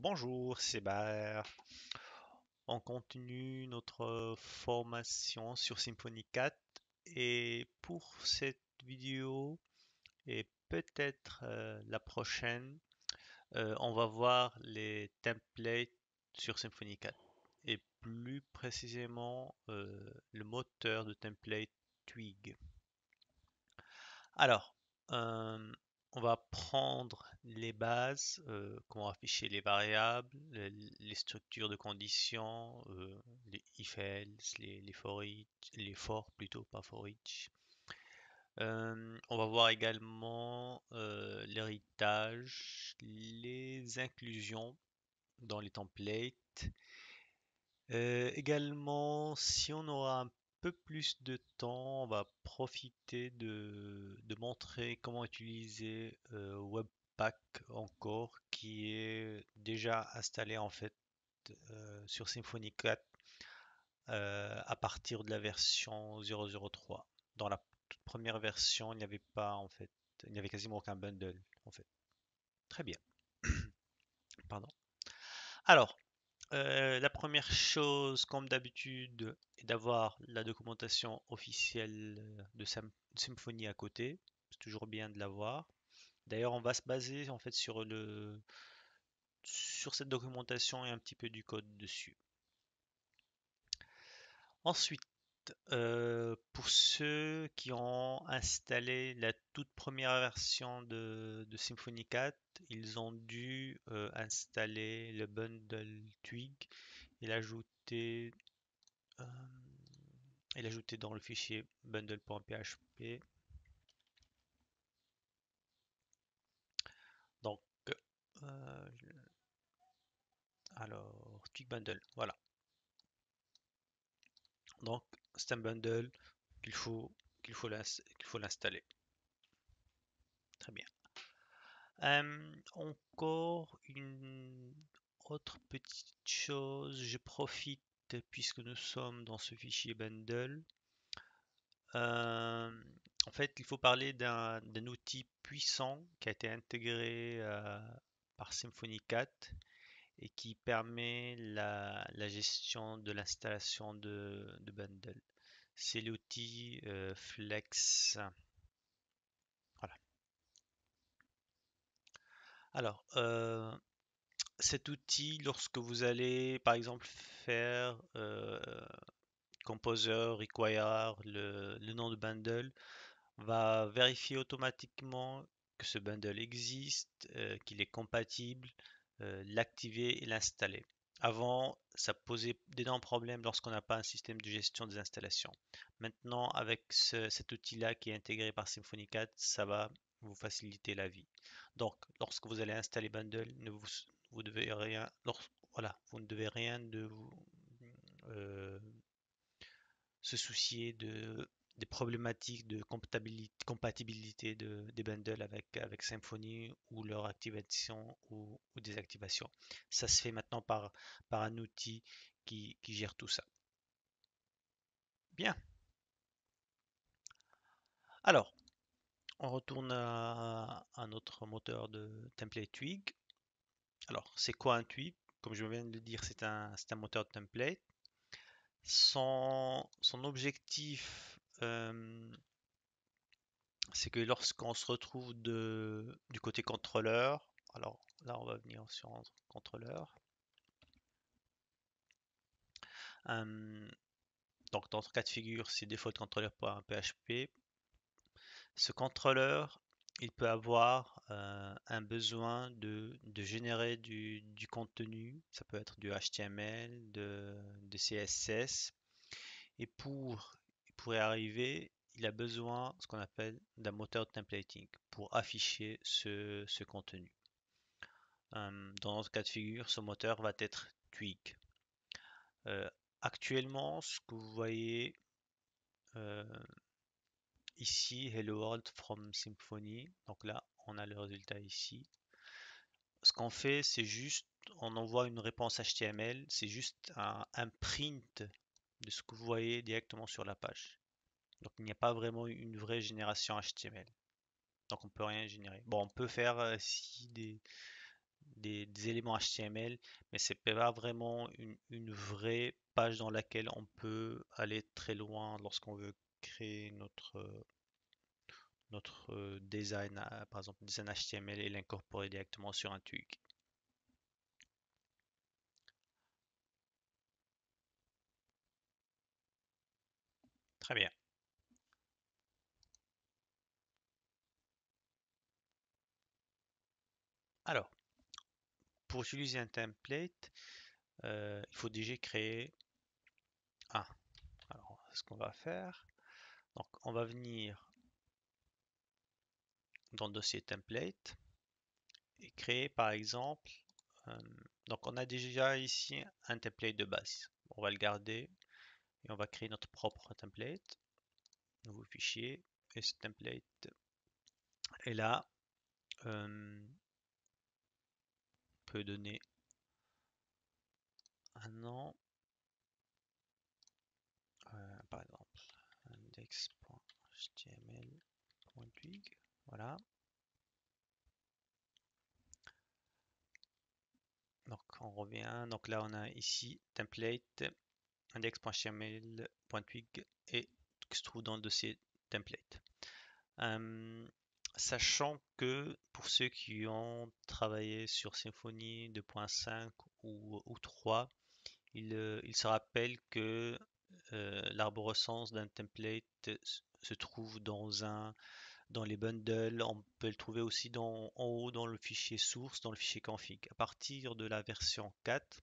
Bonjour, c'est Bar. On continue notre formation sur Symfony 4 et pour cette vidéo et peut-être la prochaine, on va voir les templates sur Symfony 4 et plus précisément le moteur de template Twig. Alors, euh, on va prendre les bases, comment afficher les variables, les structures de conditions, les if-else, les for each, les for plutôt, pas for each. On va voir également l'héritage, les inclusions dans les templates. Également, si on aura un peu plus de temps, on va profiter de montrer comment utiliser Webpack encore, qui est déjà installé en fait sur Symfony 4 à partir de la version 0.0.3. Dans la toute première version, il n'y avait pas en fait, il n'y avait quasiment aucun bundle en fait. Très bien. Pardon. Alors, la première chose, comme d'habitude, est d'avoir la documentation officielle de Symfony à côté. C'est toujours bien de l'avoir. D'ailleurs, on va se baser en fait sur cette documentation et un petit peu du code dessus. Ensuite, pour ceux qui ont installé la toute première version de Symfony 4, ils ont dû installer le bundle Twig et l'ajouter euh, dans le fichier bundle.php. Donc, euh, alors, Twig bundle, voilà. Donc, c'est un bundle qu'il faut l'installer. Très bien. Encore une autre petite chose, je profite puisque nous sommes dans ce fichier bundle. Euh, En fait, il faut parler d'un outil puissant qui a été intégré par Symfony 4 et qui permet la gestion de l'installation de bundle. C'est l'outil Flex. Voilà. Alors, cet outil, lorsque vous allez par exemple faire composer, require le nom de bundle, va vérifier automatiquement que ce bundle existe, qu'il est compatible, l'activer et l'installer. Avant, ça posait d'énormes problèmes lorsqu'on n'a pas un système de gestion des installations. Maintenant, avec cet outil-là qui est intégré par Symfony 4, ça va vous faciliter la vie. Donc, lorsque vous allez installer Bundle, vous devez rien, voilà, vous ne devez rien de vous euh, se soucier des problématiques de compatibilité des bundles avec Symfony ou leur activation ou désactivation. Ça se fait maintenant par un outil qui gère tout ça. Bien. Alors, on retourne à notre moteur de template Twig. Alors, c'est quoi un Twig? Comme je viens de le dire, c'est un moteur de template. Son objectif, c'est que lorsqu'on se retrouve du côté contrôleur, alors là on va venir sur un contrôleur. Euh, donc dans ce cas de figure, c'est default controller pour un PHP. Ce contrôleur, il peut avoir un besoin de générer du contenu. Ça peut être du HTML, de CSS. Et pour y arriver, il a besoin de ce qu'on appelle d'un moteur de templating pour afficher ce contenu. Dans notre cas de figure, ce moteur va être Twig. Euh, Actuellement, ce que vous voyez euh, ici, Hello World from Symfony. Donc là, on a le résultat ici. Ce qu'on fait, c'est juste, on envoie une réponse HTML. C'est juste un print de ce que vous voyez directement sur la page. Donc il n'y a pas vraiment une vraie génération HTML. Donc on peut rien générer. Bon, on peut faire si des éléments HTML, mais c'est pas vraiment une vraie page dans laquelle on peut aller très loin lorsqu'on veut créer notre design, par exemple design HTML et l'incorporer directement sur un Twig. Très bien. Alors, pour utiliser un template, il faut déjà créer un. Alors, ce qu'on va faire, donc on va venir dans le dossier template et créer par exemple, euh, donc on a déjà ici un template de base. On va le garder et on va créer notre propre template, nouveau fichier, et ce template est là. On peut donner un nom, par exemple index.html.twig, voilà. Donc on revient, donc là on a ici template index.html.twig et qui se trouve dans le dossier template. Euh, Sachant que pour ceux qui ont travaillé sur Symfony 2.5 ou 3, il se rappelle que l'arborescence d'un template se trouve dans les bundles. On peut le trouver aussi en haut dans le fichier source, dans le fichier config. À partir de la version 4,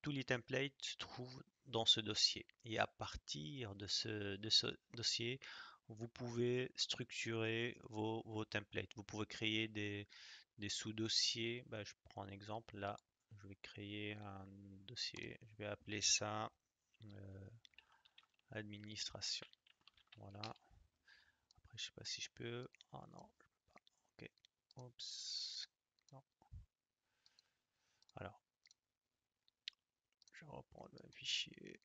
tous les templates se trouvent dans ce dossier. Et à partir de ce dossier, vous pouvez structurer vos templates. Vous pouvez créer des sous-dossiers. Ben, je prends un exemple. Là, je vais créer un dossier. Je vais appeler ça euh, administration. Voilà. Après, je sais pas si je peux. Oh non, je peux pas. Ok. Oups. Non. Alors, je vais reprendre le fichier.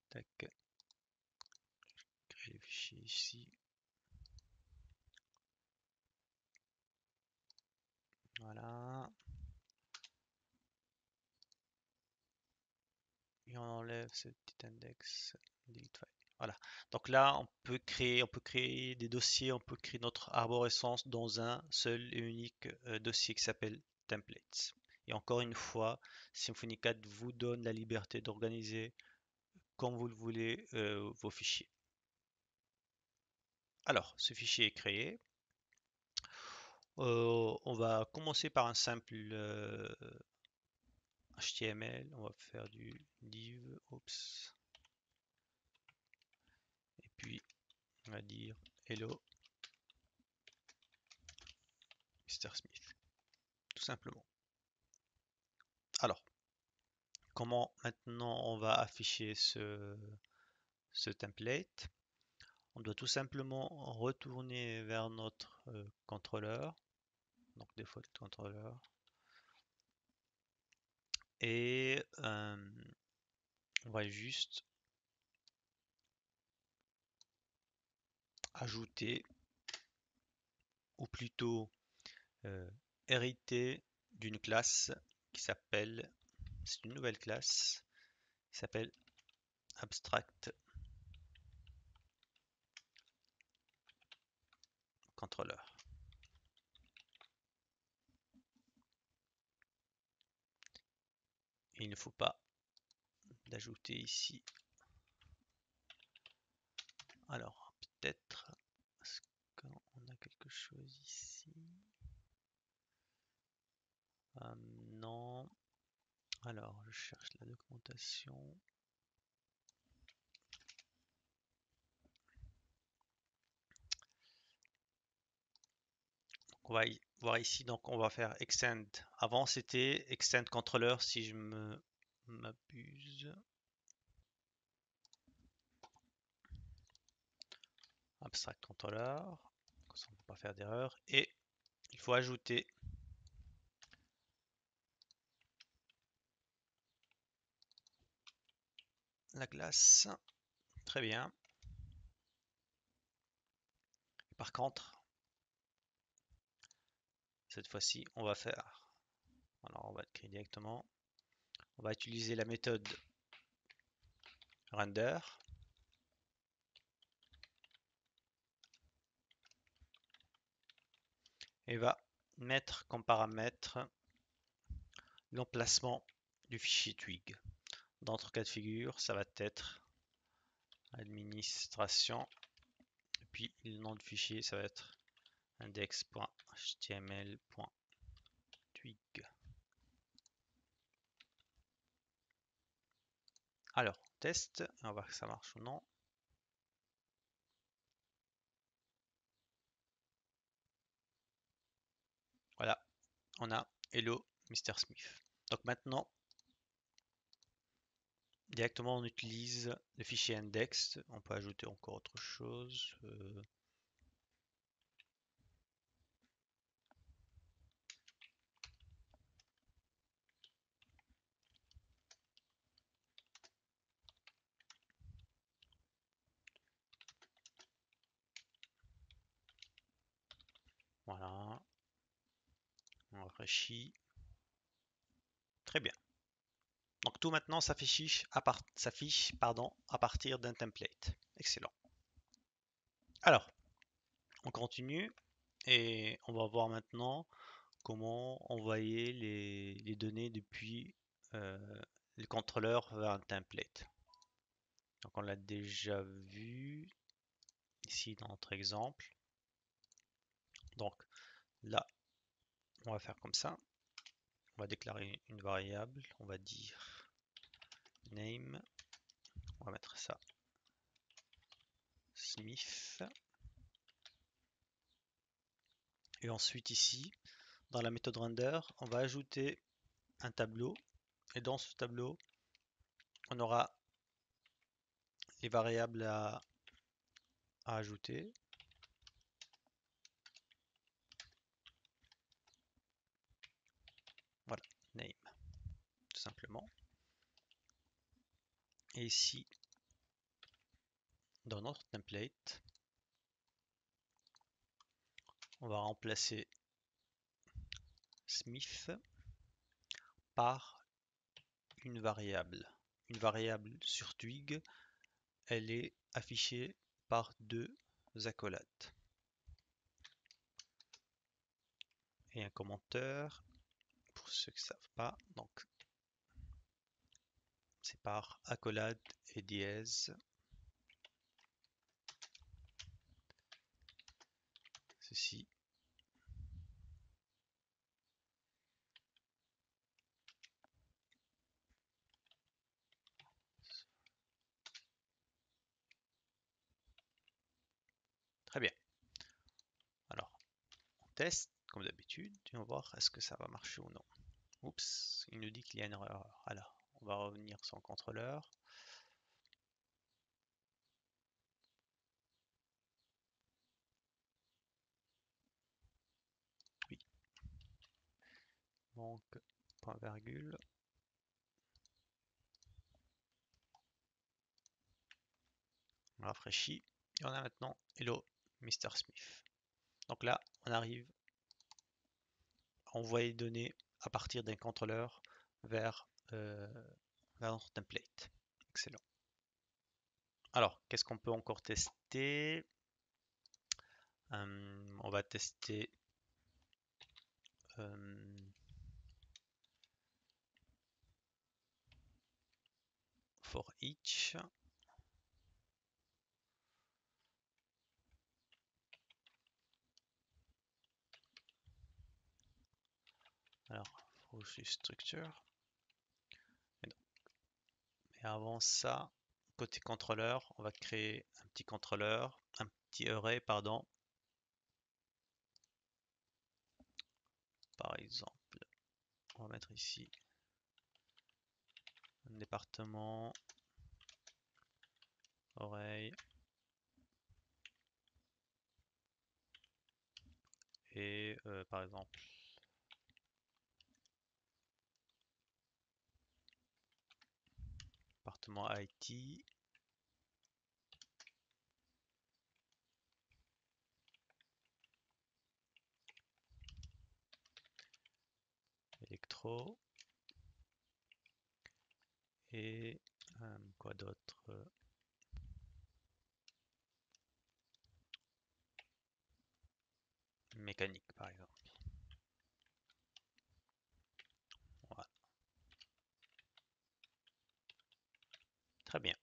Tac. Créer le fichier ici. Voilà. Et on enlève ce petit index delete file. Voilà. Donc là, on peut créer des dossiers, on peut créer notre arborescence dans un seul et unique dossier qui s'appelle templates. Et encore une fois, Symfony 4 vous donne la liberté d'organiser comme vous le voulez vos fichiers. Alors, ce fichier est créé. On va commencer par un simple HTML. On va faire du div, oups, et puis on va dire hello Mr. Smith, tout simplement. Alors, comment maintenant on va afficher ce template? On doit tout simplement retourner vers notre contrôleur, donc default controller, et on va juste ajouter, ou plutôt hériter d'une classe qui s'appelle, c'est une nouvelle classe qui s'appelle abstract controller. Et il ne faut pas d'ajouter ici. Alors, peut-être, est-ce qu'on a quelque chose ici? Non. Alors, je cherche la documentation. On va voir ici, donc on va faire extend. Avant c'était extend controller si je m'abuse. Abstract controller, comme ça on ne peut pas faire d'erreur. Et il faut ajouter la classe. Très bien. Par contre, cette fois-ci, on va faire. Alors, on va le créer directement. On va utiliser la méthode render. Et va mettre comme paramètre l'emplacement du fichier twig. Dans notre cas de figure, ça va être administration. Et puis le nom du fichier, ça va être index.html.twig. Alors, test, on va voir que ça marche ou non. Voilà, on a Hello Mr. Smith. Donc maintenant, directement on utilise le fichier index. On peut ajouter encore autre chose. Voilà, on rafraîchit. Très bien. Donc tout maintenant s'affiche à partir d'un template. Excellent. Alors, on continue et on va voir maintenant comment envoyer les données depuis le contrôleur vers un template. Donc on l'a déjà vu ici dans notre exemple. Donc là, on va faire comme ça. On va déclarer une variable. On va dire name. On va mettre ça Smith. Et ensuite ici, dans la méthode render, on va ajouter un tableau. Et dans ce tableau, on aura les variables à ajouter. Voilà, name, tout simplement. Et ici, dans notre template, on va remplacer Smith par une variable. Une variable sur Twig, elle est affichée par deux accolades. Et un commentaire, pour ceux qui ne savent pas, donc c'est par accolade et dièse. Ceci. Très bien. Alors, on teste comme d'habitude et on va voir est-ce que ça va marcher ou non. Oups, il nous dit qu'il y a une erreur. Alors, on va revenir sur le contrôleur. Oui. Donc, point virgule. On rafraîchit. Et on a maintenant Hello Mr. Smith. Donc là, on arrive à envoyer les données à partir d'un contrôleur vers notre template. Excellent. Alors, qu'est-ce qu'on peut encore tester? On va tester for each. Alors, for structure. Et avant ça, côté contrôleur, on va créer un petit contrôleur, un petit array, pardon. Par exemple, on va mettre ici un département, oreille, et par exemple, département IT. info et quoi d'autre? Mécanique par exemple. Voilà. Très bien.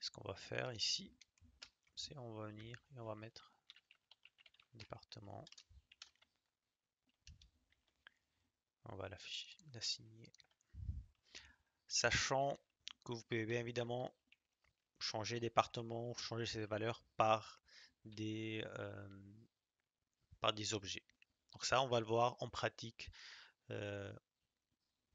Ce qu'on va faire ici, c'est on va venir et on va mettre département. On va l'assigner. Sachant que vous pouvez bien évidemment changer département, changer ces valeurs par des objets. Donc ça, on va le voir en pratique euh,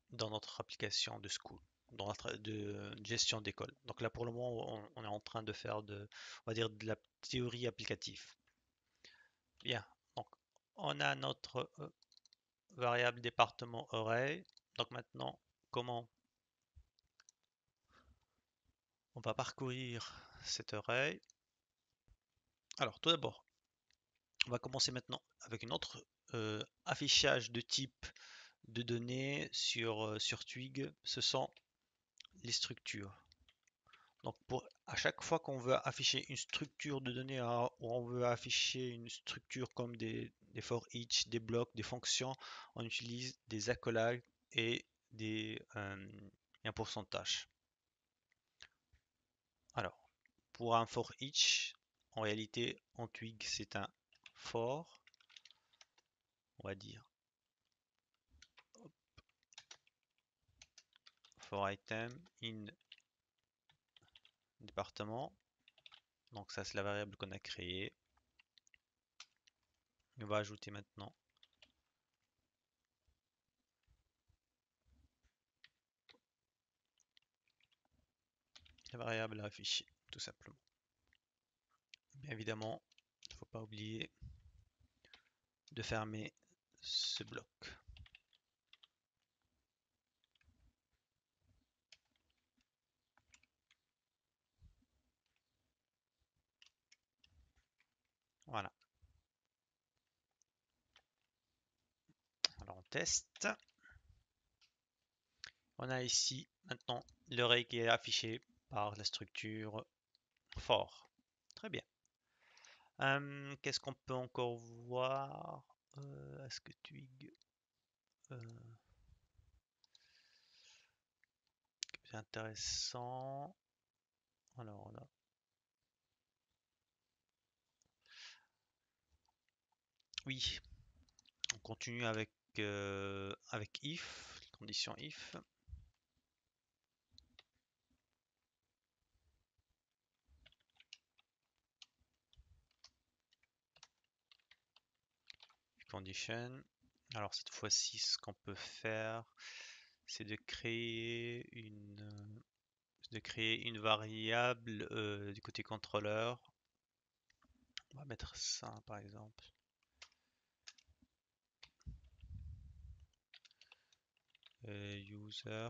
dans notre application de school, dans notre de gestion d'école. Donc là, pour le moment, on est en train de faire on va dire de la théorie applicative. Bien. Donc, on a notre variable département array. Donc maintenant, comment on va parcourir cet array? Alors, tout d'abord, on va commencer maintenant avec une autre affichage de type de données sur Twig. Ce sont les structures. Donc à chaque fois qu'on veut afficher une structure de données ou on veut afficher une structure comme des for each, des blocs, des fonctions, on utilise des accolades et un pourcentage. Alors, pour un for each, en réalité, en Twig, c'est un for, on va dire, for item in département. Donc ça, c'est la variable qu'on a créée. On va ajouter maintenant la variable à afficher, tout simplement. Bien évidemment, il ne faut pas oublier de fermer ce bloc. Voilà. Alors on teste. On a ici maintenant l'array qui est affiché par la structure for. Très bien. Qu'est-ce qu'on peut encore voir? Est-ce que Twig c'est intéressant? Alors on a oui, on continue avec if, condition if. Condition. Alors cette fois-ci, ce qu'on peut faire, c'est de créer une variable du côté contrôleur. On va mettre ça par exemple. User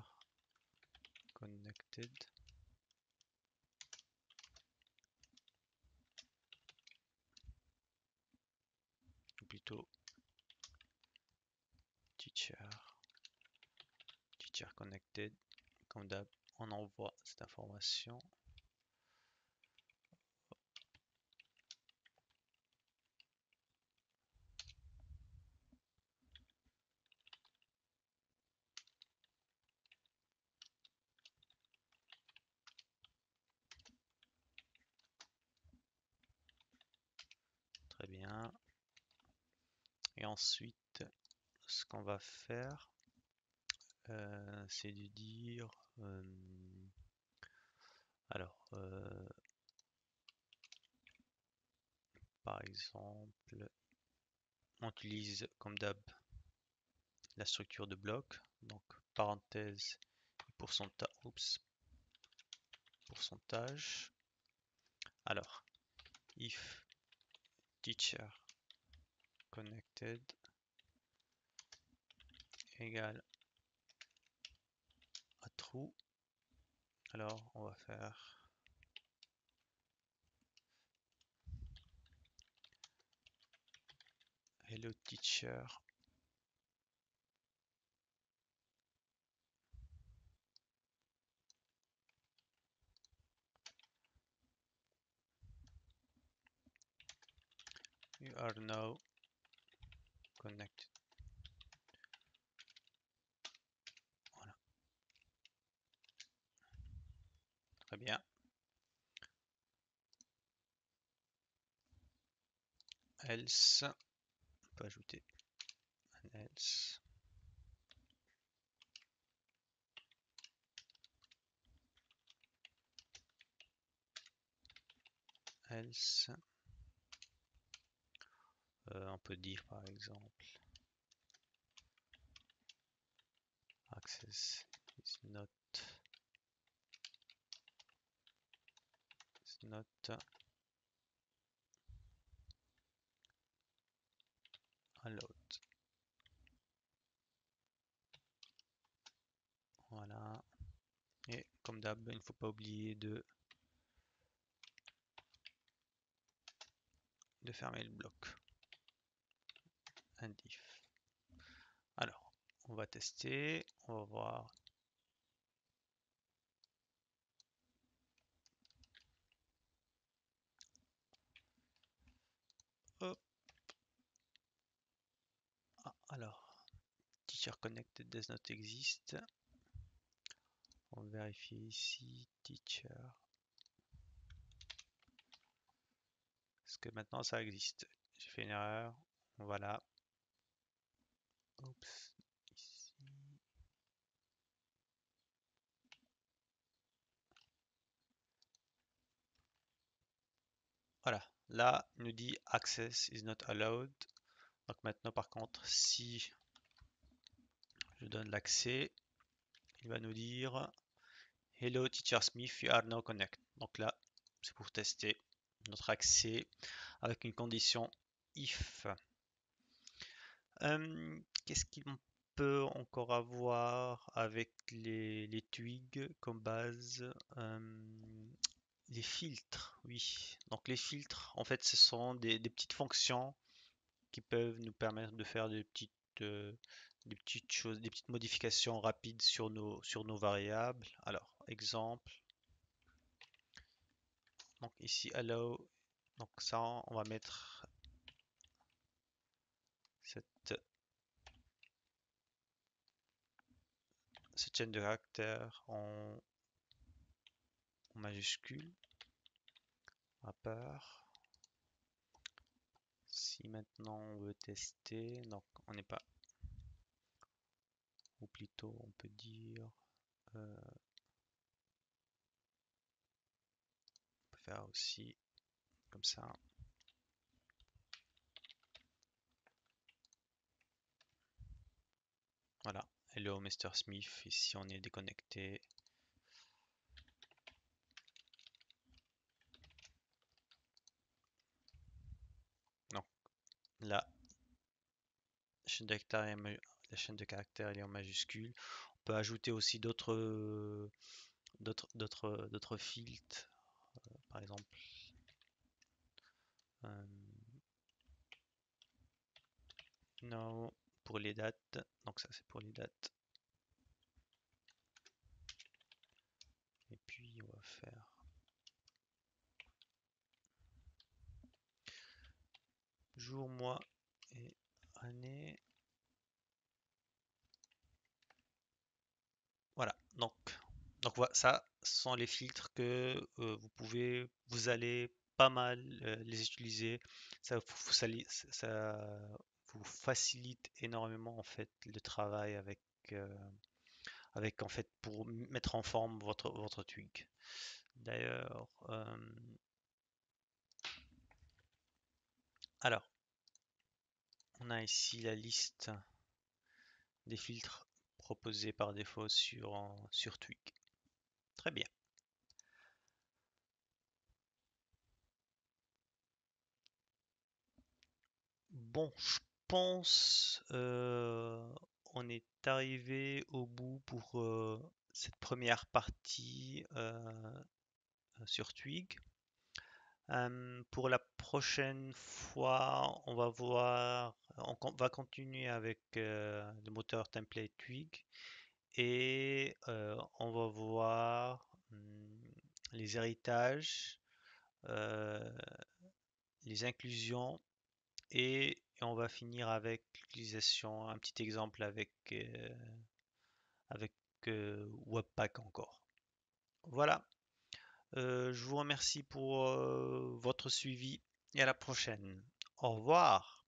connected. Ou plutôt teacher connected. Comme d'hab, on envoie cette information. Très bien. Et ensuite, ce qu'on va faire, c'est de dire alors par exemple, on utilise comme d'hab la structure de bloc, donc parenthèse pourcentage. Alors, if teacher connected égale à true, alors on va faire hello teacher You are now connected. Voilà, très bien. Else, on peut ajouter un else. Else, on peut dire par exemple access is not allowed. Voilà. Et comme d'hab, il ne faut pas oublier de fermer le bloc. Un diff. Alors, on va tester, on va voir. Hop. Ah, alors, teacher connected does not exist. On va vérifier ici, teacher. Parce que maintenant ça existe. J'ai fait une erreur. Voilà. Oups. Ici. Voilà. Là, il nous dit access is not allowed. Donc maintenant, par contre, si je donne l'accès, il va nous dire Hello Teacher Smith, you are now connected. Donc là, c'est pour tester notre accès avec une condition if. Qu'est-ce qu'on peut encore avoir avec les twigs comme base? Les filtres, oui. Donc les filtres, en fait, ce sont des petites fonctions qui peuvent nous permettre de faire des petites choses, des petites modifications rapides sur nos variables. Alors, exemple, donc ici allow, donc ça, on va mettre cette, cette chaîne de caractères en majuscule à part. Si maintenant on veut tester, donc on n'est pas, ou plutôt on peut dire, on peut faire aussi comme ça. Voilà, hello Mr. Smith, ici on est déconnecté. Donc là, la chaîne de caractères est en majuscule. On peut ajouter aussi d'autres filtres, par exemple euh, no pour les dates. Donc ça c'est pour les dates. Et puis on va faire jour, mois et année. Voilà, donc voilà, ça ce sont les filtres que vous allez pas mal les utiliser. Ça vous facilite énormément en fait le travail euh, avec en fait pour mettre en forme votre twig. D'ailleurs, alors on a ici la liste des filtres proposés par défaut sur Twig. Très bien. Bon, je pense on est arrivé au bout pour cette première partie sur Twig. Pour la prochaine fois, on va continuer avec le moteur template Twig et on va voir les héritages, euh, les inclusions et on va finir avec l'utilisation, un petit exemple avec Webpack encore. Voilà. Je vous remercie pour votre suivi et à la prochaine. Au revoir.